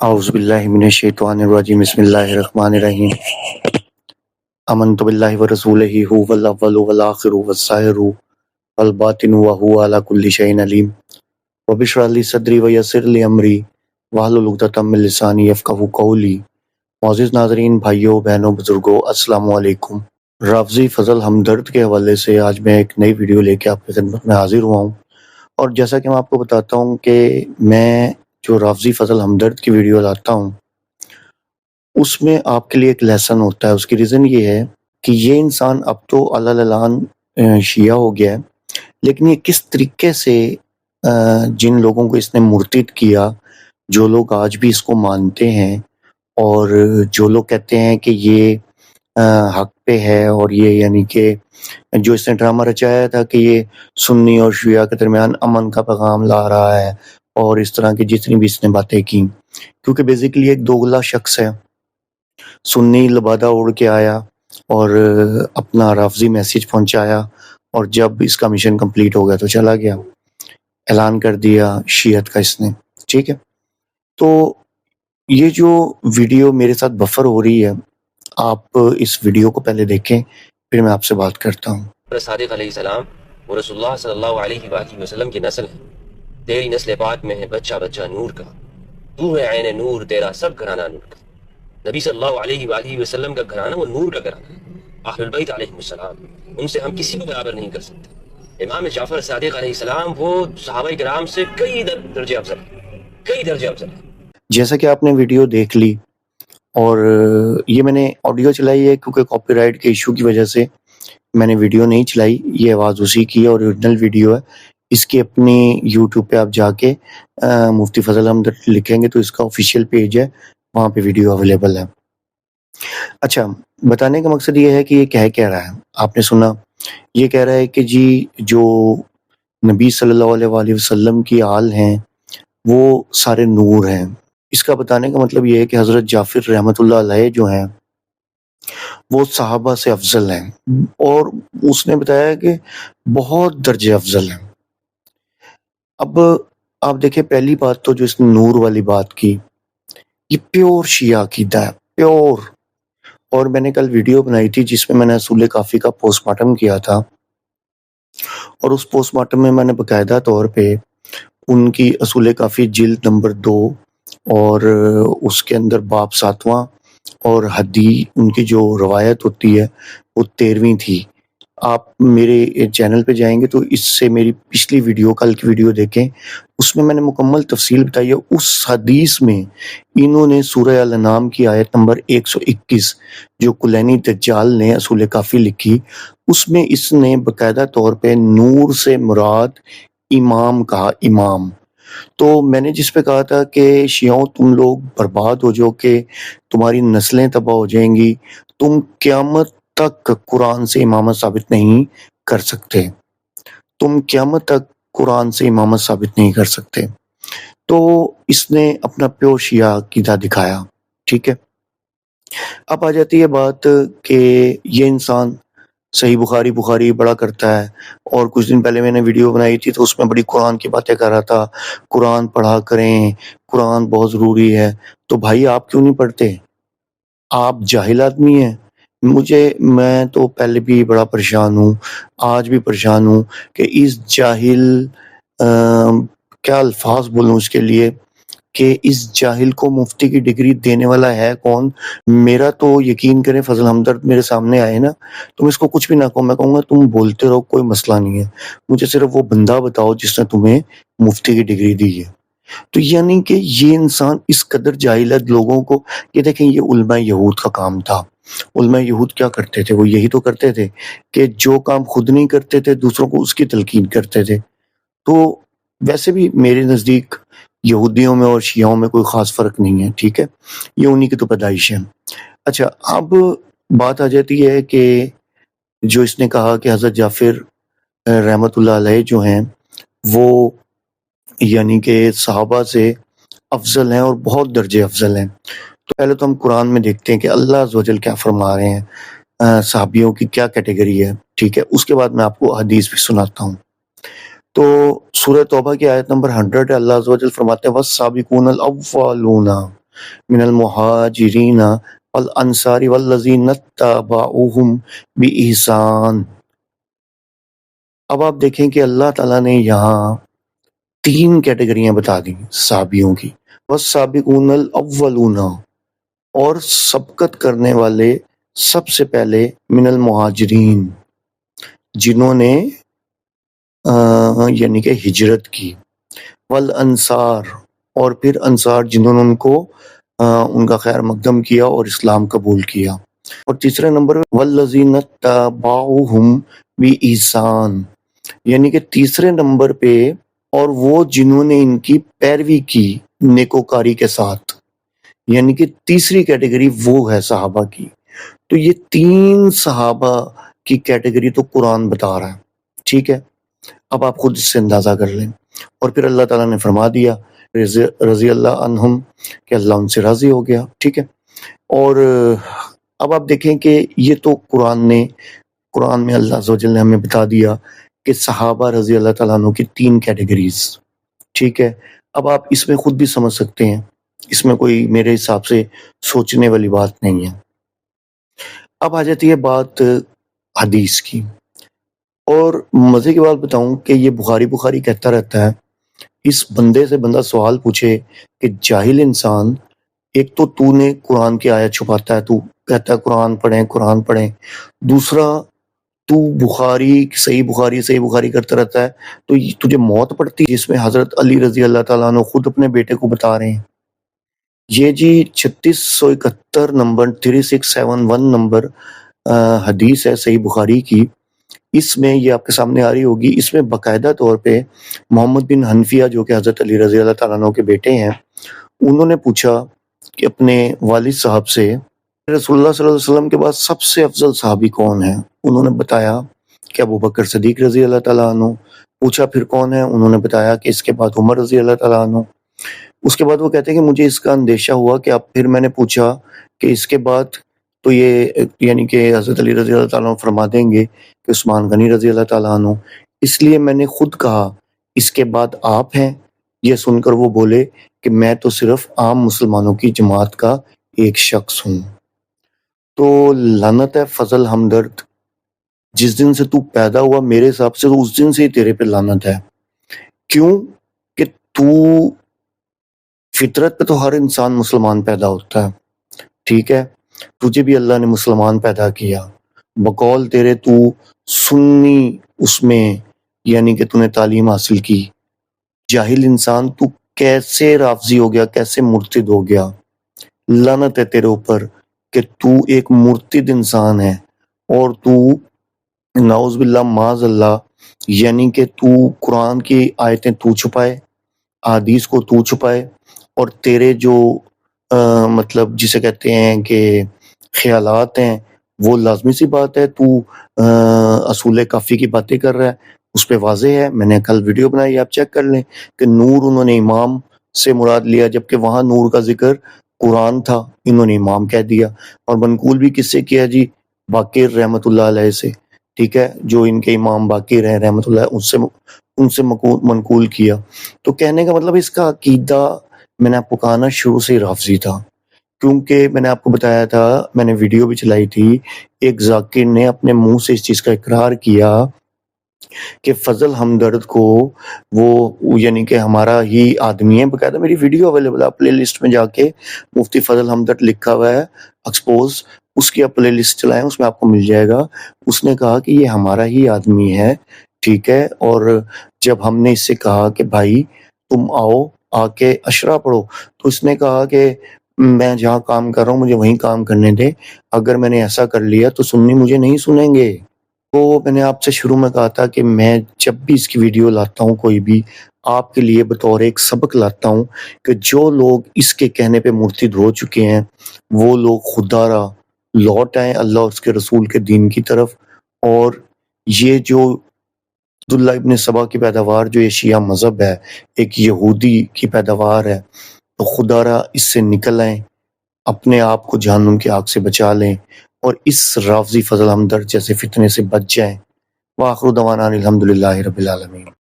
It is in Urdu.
اعوذ باللہ من الشیطان الرجیم بسم اللہ الرحمن الرحیم آمنت باللہ ورسولہ هو الاول والآخر والظاہر والباطن وهو علی کل شیء علیم رب اشرح لی صدری ویسر لی امری واحلل عقدۃ من لسانی یفقہوا قولی۔ معزز ناظرین، بھائیوں، بہنوں، بزرگوں، السلام علیکم۔ رافضی فضل ہمدرد کے حوالے سے آج میں ایک نئی ویڈیو لے کے آپ کی خدمت میں حاضر ہوا ہوں، اور جیسا کہ میں آپ کو بتاتا ہوں کہ میں جو رافضی فضل ہمدرد کی ویڈیو لاتا ہوں اس میں آپ کے لیے ایک لیسن ہوتا ہے۔ اس کی ریزن یہ ہے کہ یہ انسان اب تو اللہ اعلان شیعہ ہو گیا ہے، لیکن یہ کس طریقے سے جن لوگوں کو اس نے مرتد کیا، جو لوگ آج بھی اس کو مانتے ہیں اور جو لوگ کہتے ہیں کہ یہ حق پہ ہے، اور یہ یعنی کہ جو اس نے ڈرامہ رچایا تھا کہ یہ سنی اور شیعہ کے درمیان امن کا پیغام لا رہا ہے، اور اس طرح کی جتنی بھی اس نے باتیں کی، کیونکہ بیسیکلی ایک دوگلا شخص ہے۔ سنی لبادہ اڑ کے آیا اور اپنا رافضی میسیج پہنچایا، اور جب اس کا مشن کمپلیٹ ہو گیا تو چلا گیا، اعلان کر دیا شیعت کا اس نے۔ ٹھیک ہے، تو یہ جو ویڈیو میرے ساتھ بفر ہو رہی ہے، آپ اس ویڈیو کو پہلے دیکھیں، پھر میں آپ سے بات کرتا ہوں۔ صادق علیہ السلام وہ رسول اللہ صلی اللہ علیہ وآلہ وسلم کی نسل ہے۔ تیری نسل پاک میں ہے بچہ بچہ نور کا، تو ہے عین نور، تیرا سب گھرانہ نور کا۔ نبی صلی اللہ علیہ وآلہ وسلم کا گھرانہ وہ نور کا گھرانہ ہے۔ اہل البیت علیہ السلام، ان سے ہم کسی کو برابر نہیں کر سکتے۔ امام جعفر صادق علیہ السلام وہ صحابہ کرام سے کئی درجے افضل ہیں، کئی درجے افضل ہیں۔ جیسا کہ آپ نے ویڈیو دیکھ لی، اور یہ میں نے آڈیو چلائی ہے کیونکہ کاپی رائٹ کے ایشو کی وجہ سے میں نے ویڈیو نہیں چلائی، یہ آواز اسی کی ہے، اوریجنل ویڈیو ہے۔ اس کی اپنی یوٹیوب پہ آپ جا کے مفتی فضل ہمدرد لکھیں گے تو اس کا آفیشیل پیج ہے، وہاں پہ ویڈیو اویلیبل ہے۔ اچھا، بتانے کا مقصد یہ ہے کہ یہ کہہ رہا ہے، آپ نے سنا، یہ کہہ رہا ہے کہ جی جو نبی صلی اللہ علیہ وآلہ وسلم کی آل ہیں وہ سارے نور ہیں۔ اس کا بتانے کا مطلب یہ ہے کہ حضرت جعفر رحمۃ اللہ علیہ جو ہیں وہ صحابہ سے افضل ہیں، اور اس نے بتایا کہ بہت درجے افضل ہیں۔ اب آپ دیکھیں، پہلی بات تو جو اس نے نور والی بات کی، یہ پیور شیعہ عقیدہ ہے، پیور۔ اور میں نے کل ویڈیو بنائی تھی جس میں نے اصول کافی کا پوسٹ مارٹم کیا تھا، اور اس پوسٹ مارٹم میں نے باقاعدہ طور پہ ان کی اصول کافی جلد نمبر 2 اور اس کے اندر باب 7واں اور حدیث ان کی جو روایت ہوتی ہے وہ 13ویں تھی۔ آپ میرے چینل پہ جائیں گے تو اس سے میری پچھلی ویڈیو، کل کی ویڈیو دیکھیں، اس میں نے مکمل تفصیل بتائی ہے۔ اس حدیث میں انہوں نے سورہ الانعام کی آیت نمبر 121 جو کلینی دجال نے اصول کافی لکھی، اس میں اس نے باقاعدہ طور پہ نور سے مراد امام کہا، امام۔ تو میں نے جس پہ کہا تھا کہ شیعوں تم لوگ برباد ہو جاؤ، کہ تمہاری نسلیں تباہ ہو جائیں گی، تم قیامت تک قرآن سے امامت ثابت نہیں کر سکتے، تم قیامت تک قرآن سے امامت ثابت نہیں کر سکتے۔ تو اس نے اپنا پیور شیعہ عقیدہ دکھایا۔ ٹھیک ہے، اب آ جاتی ہے بات کہ یہ انسان صحیح بخاری بڑا کرتا ہے، اور کچھ دن پہلے میں نے ویڈیو بنائی تھی تو اس میں بڑی قرآن کی باتیں کر رہا تھا، قرآن پڑھا کریں، قرآن بہت ضروری ہے۔ تو بھائی آپ کیوں نہیں پڑھتے؟ آپ جاہل آدمی ہیں۔ میں تو پہلے بھی بڑا پریشان ہوں، آج بھی پریشان ہوں کہ اس جاہل کیا الفاظ بولوں اس کے لیے، کہ اس جاہل کو مفتی کی ڈگری دینے والا ہے کون؟ میرا تو یقین کریں، فضل ہمدرد میرے سامنے آئے نا تو میں اس کو کچھ بھی نہ کہوں، میں کہوں گا تم بولتے رہو، کوئی مسئلہ نہیں ہے، مجھے صرف وہ بندہ بتاؤ جس نے تمہیں مفتی کی ڈگری دی ہے۔ تو یعنی کہ یہ انسان اس قدر جاہل ہے لوگوں کو، یہ دیکھیں یہ علماء یہود کا کام تھا۔ علماء یہود کیا کرتے تھے؟ وہ یہی تو کرتے تھے کہ جو کام خود نہیں کرتے تھے دوسروں کو اس کی تلقین کرتے تھے۔ تو ویسے بھی میرے نزدیک یہودیوں میں اور شیعوں میں کوئی خاص فرق نہیں ہے، ٹھیک ہے، یہ انہی کی تو پیدائش ہے۔ اچھا، اب بات آ جاتی ہے کہ جو اس نے کہا کہ حضرت جعفر رحمۃ اللہ علیہ جو ہیں وہ یعنی کہ صحابہ سے افضل ہیں اور بہت درجے افضل ہیں۔ تو پہلے تو ہم قرآن میں دیکھتے ہیں کہ اللہ عز و جل کیا فرما رہے ہیں، صحابیوں کی کیا کیٹیگری ہے، ٹھیک ہے، اس کے بعد میں آپ کو حدیث بھی سناتا ہوں۔ تو سورہ توبہ کی آیت نمبر 100 ہے، اللہ عز و جل فرماتے ہیں وَالسَّابِقُونَ الْأَوَّلُونَ، من المہاجرین والانصار والذین اتبعوہم بإحسان۔ اب آپ دیکھیں کہ اللہ تعالیٰ نے یہاں 3 کیٹیگریاں بتا دی صحابیوں کی، والسابقون الاولون، اور سبقت کرنے والے سب سے پہلے من المہاجرین، جنہوں نے یعنی کہ ہجرت کی، والانصار، اور پھر انصار جنہوں نے ان کا خیر مقدم کیا اور اسلام قبول کیا، اور تیسرے نمبر والذین اتبعوہم بإحسان، یعنی کہ تیسرے نمبر پہ اور وہ جنہوں نے ان کی پیروی کی نیکوکاری کے ساتھ، یعنی کہ تیسری کیٹیگری وہ ہے صحابہ کی۔ تو یہ 3 صحابہ کی کیٹیگری تو قرآن بتا رہا ہے، ٹھیک ہے؟ اب آپ خود اس سے اندازہ کر لیں۔ اور پھر اللہ تعالیٰ نے فرما دیا رضی اللہ عنہم، کہ اللہ ان سے راضی ہو گیا، ٹھیک ہے؟ اور اب آپ دیکھیں کہ یہ تو قرآن میں اللہ عز و جل نے ہمیں بتا دیا کہ صحابہ رضی اللہ تعالیٰ عنہ کی 3 کیٹیگریز، ٹھیک ہے؟ اب آپ اس میں خود بھی سمجھ سکتے ہیں، اس میں کوئی میرے حساب سے سوچنے والی بات نہیں ہے۔ اب آ جاتی ہے بات حدیث کی، اور مزے کی بات بتاؤں کہ یہ بخاری کہتا رہتا ہے، اس بندے سے بندہ سوال پوچھے کہ جاہل انسان، ایک تو نے قرآن کی آیت چھپاتا ہے، تو کہتا ہے قرآن پڑھیں، دوسرا تو صحیح بخاری کرتا رہتا ہے، تو تجھے موت پڑتی ہے جس میں حضرت علی رضی اللہ تعالیٰ عنہ خود اپنے بیٹے کو بتا رہے ہیں۔ یہ جی 3671 نمبر 3671 نمبر حدیث ہے صحیح بخاری کی، اس میں یہ آپ کے سامنے آ رہی ہوگی، اس میں باقاعدہ طور پہ محمد بن حنفیہ جو کہ حضرت علی رضی اللہ تعالیٰ عنہ کے بیٹے ہیں، انہوں نے پوچھا کہ اپنے والد صاحب سے رسول اللہ صلی اللہ علیہ وسلم کے بعد سب سے افضل صحابی کون ہے؟ انہوں نے بتایا کہ ابو بکر صدیق رضی اللہ تعالیٰ عنہ۔ پوچھا پھر کون ہے؟ انہوں نے بتایا کہ اس کے بعد عمر رضی اللہ تعالیٰ عنہ۔ اس کے بعد وہ کہتے ہیں کہ مجھے اس کا اندیشہ ہوا کہ اب پھر میں نے پوچھا کہ اس کے بعد تو یہ یعنی کہ حضرت علی رضی اللہ تعالیٰ عنہ فرما دیں گے کہ عثمان غنی رضی اللہ تعالیٰ عنہ، اس لیے میں نے خود کہا اس کے بعد آپ ہیں۔ یہ سن کر وہ بولے کہ میں تو صرف عام مسلمانوں کی جماعت کا ایک شخص ہوں۔ تو لعنت ہے فضل ہمدرد، جس دن سے تو پیدا ہوا میرے حساب سے تو اس دن سے ہی تیرے پہ لعنت ہے۔ کیوں کہ تو فطرت پہ تو ہر انسان مسلمان پیدا ہوتا ہے، ٹھیک ہے؟ تجھے بھی اللہ نے مسلمان پیدا کیا، بقول تیرے تو سنی اس میں یعنی کہ تو نے تعلیم حاصل کی۔ جاہل انسان تو کیسے رافضی ہو گیا، کیسے مرتد ہو گیا؟ لعنت ہے تیرے اوپر کہ تو ایک مرتد انسان ہے، اور تو نعوذ باللہ معاذ اللہ یعنی کہ تو قرآن کی آیتیں تو چھپائے، حدیث کو تو چھپائے، اور تیرے جو مطلب جسے کہتے ہیں کہ خیالات ہیں، وہ لازمی سی بات ہے تو اصول کافی کی باتیں کر رہا ہے، اس پہ واضح ہے، میں نے کل ویڈیو بنائی، آپ چیک کر لیں کہ نور انہوں نے امام سے مراد لیا، جبکہ وہاں نور کا ذکر قرآن تھا، انہوں نے امام کہہ دیا، اور منقول بھی کس سے کیا جی؟ باقر رحمۃ اللہ علیہ سے، ٹھیک ہے؟ جو ان کے امام باقر ہیں رحمۃ اللہ، ان سے منقول کیا۔ تو کہنے کا مطلب اس کا عقیدہ میں نے آپ کو کہا نا شروع سے ہی رافضی تھا، کیونکہ میں نے آپ کو بتایا تھا، میں نے ویڈیو بھی چلائی تھی، ایک ذاکر نے اپنے منہ سے اس چیز کا اقرار کیا کہ فضل ہمدرد کو وہ یعنی کہ ہمارا ہی آدمی ہے، باقاعدہ میری ویڈیو اویلیبل ہے، پلے لسٹ میں جا کے مفتی فضل ہمدرد لکھا ہوا ہے ایکسپوز، اس کی آپ پلے لسٹ چلائیں، اس میں آپ کو مل جائے گا۔ اس نے کہا کہ یہ ہمارا ہی آدمی ہے، ٹھیک ہے؟ اور جب ہم نے اس سے کہا کہ بھائی تم آؤ آ کے اشرا پڑھو، تو اس نے کہا کہ میں جہاں کام کر رہا ہوں مجھے وہیں کام کرنے دے، اگر میں نے ایسا کر لیا تو سنی مجھے نہیں سنیں گے۔ تو میں نے آپ سے شروع میں کہا تھا کہ میں جب بھی اس کی ویڈیو لاتا ہوں کوئی بھی، آپ کے لیے بطور ایک سبق لاتا ہوں کہ جو لوگ اس کے کہنے پہ مرتد ہو چکے ہیں وہ لوگ خدا را لوٹ آئیں اللہ اور اس کے رسول کے دین کی طرف، اور یہ جو عبداللہ ابن سبا کی پیداوار جو یہ شیعہ مذہب ہے، ایک یہودی کی پیداوار ہے، تو خدا را اس سے نکل آئیں، اپنے آپ کو جہنم کی آگ سے بچا لیں، اور اس رافضی فضل ہمدرد جیسے فتنے سے بچ جائیں۔ وآخر دعوانا الحمدللہ رب العالمین۔